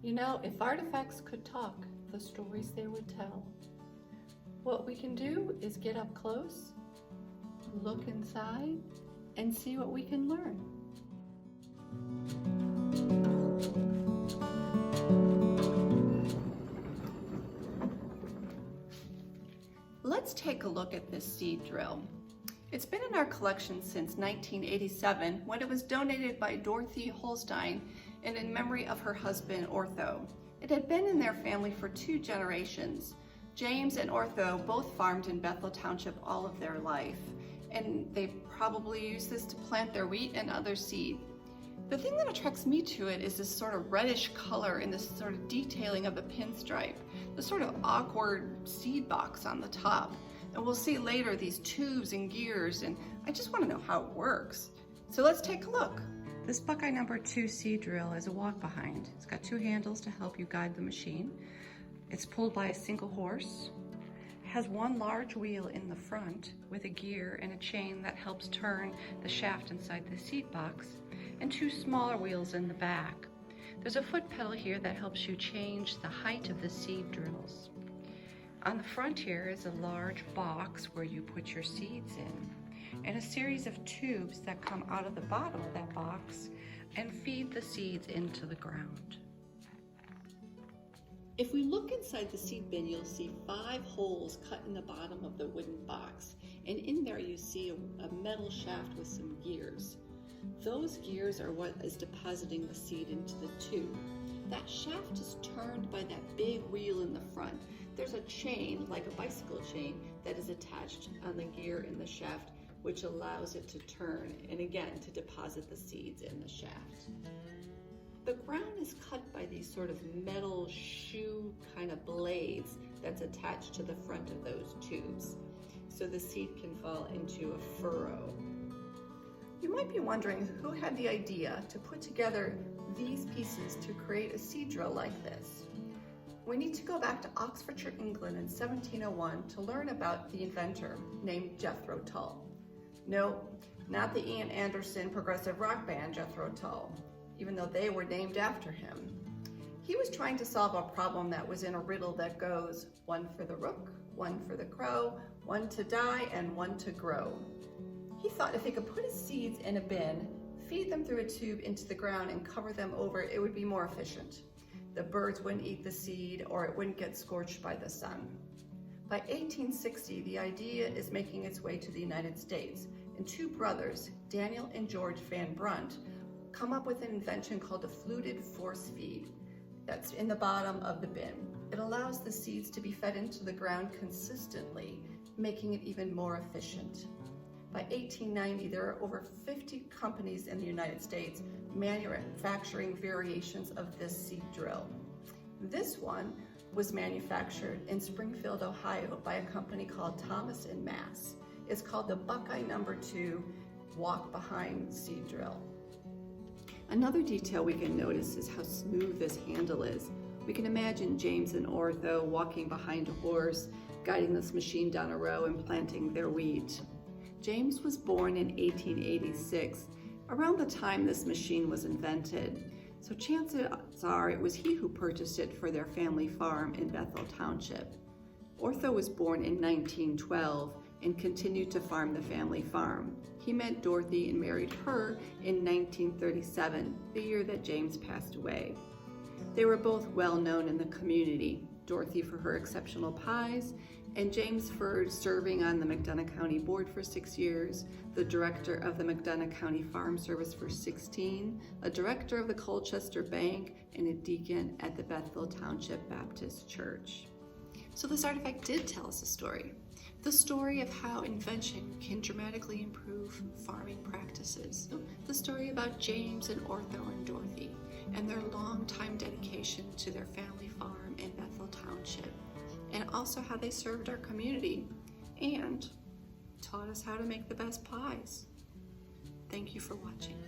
You know, if artifacts could talk, the stories they would tell. What we can do is get up close, look inside, and see what we can learn. Let's take a look at this seed drill. It's been in our collection since 1987 when it was donated by Dorothy Holstine and in memory of her husband, Otho. It had been in their family for 2 generations. James and Otho both farmed in Bethel Township all of their life, and they probably used this to plant their wheat and other seed. The thing that attracts me to it is this sort of reddish color and this sort of detailing of the pinstripe, the sort of awkward seed box on the top. And we'll see later these tubes and gears, and I just want to know how it works. So let's take a look. This Buckeye number 2 seed drill is a walk behind. It's got 2 handles to help you guide the machine. It's pulled by a single horse. It has 1 large wheel in the front with a gear and a chain that helps turn the shaft inside the seat box, and 2 smaller wheels in the back. There's a foot pedal here that helps you change the height of the seed drills. On the front here is a large box where you put your seeds in, and a series of tubes that come out of the bottom of that box and feed the seeds into the ground. If we look inside the seed bin, you'll see 5 holes cut in the bottom of the wooden box, and in there you see a metal shaft with some gears. Those gears are what is depositing the seed into the tube. That shaft is turned by that big wheel in the front. There's a chain, like a bicycle chain, that is attached on the gear in the shaft, which allows it to turn and again to deposit the seeds in the shaft. The ground is cut by these sort of metal shoe kind of blades that's attached to the front of those tubes, so the seed can fall into a furrow. You might be wondering who had the idea to put together these pieces to create a seed drill like this. We need to go back to Oxfordshire, England in 1701 to learn about the inventor named Jethro Tull. No, not the Ian Anderson progressive rock band Jethro Tull, even though they were named after him. He was trying to solve a problem that was in a riddle that goes 1 for the rook, 1 for the crow, 1 to die, and 1 to grow. He thought if he could put his seeds in a bin, feed them through a tube into the ground, and cover them over, it would be more efficient. The birds wouldn't eat the seed, or it wouldn't get scorched by the sun. By 1860, the idea is making its way to the United States, and 2 brothers, Daniel and George Van Brunt, come up with an invention called a fluted force feed that's in the bottom of the bin. It allows the seeds to be fed into the ground consistently, making it even more efficient. By 1890, there are over 50 companies in the United States manufacturing variations of this seed drill. This one was manufactured in Springfield, Ohio by a company called Thomas & Mass. It's called the Buckeye number 2 walk behind seed drill. Another detail we can notice is how smooth this handle is. We can imagine James and Otho walking behind a horse, guiding this machine down a row and planting their wheat. James was born in 1886, around the time this machine was invented, so chances are it was he who purchased it for their family farm in Bethel Township. Otho was born in 1912 and continued to farm the family farm. He met Dorothy and married her in 1937, the year that James passed away. They were both well known in the community, Dorothy for her exceptional pies, and James for serving on the McDonough County Board for 6 years, the director of the McDonough County Farm Service for 16, a director of the Colchester Bank, and a deacon at the Bethel Township Baptist Church. So this artifact did tell us a story. The story of how invention can dramatically improve farming practices. The story about James and Otho and Dorothy and their long-time dedication to their family farm in Bethel Township, and also how they served our community and taught us how to make the best pies. Thank you for watching.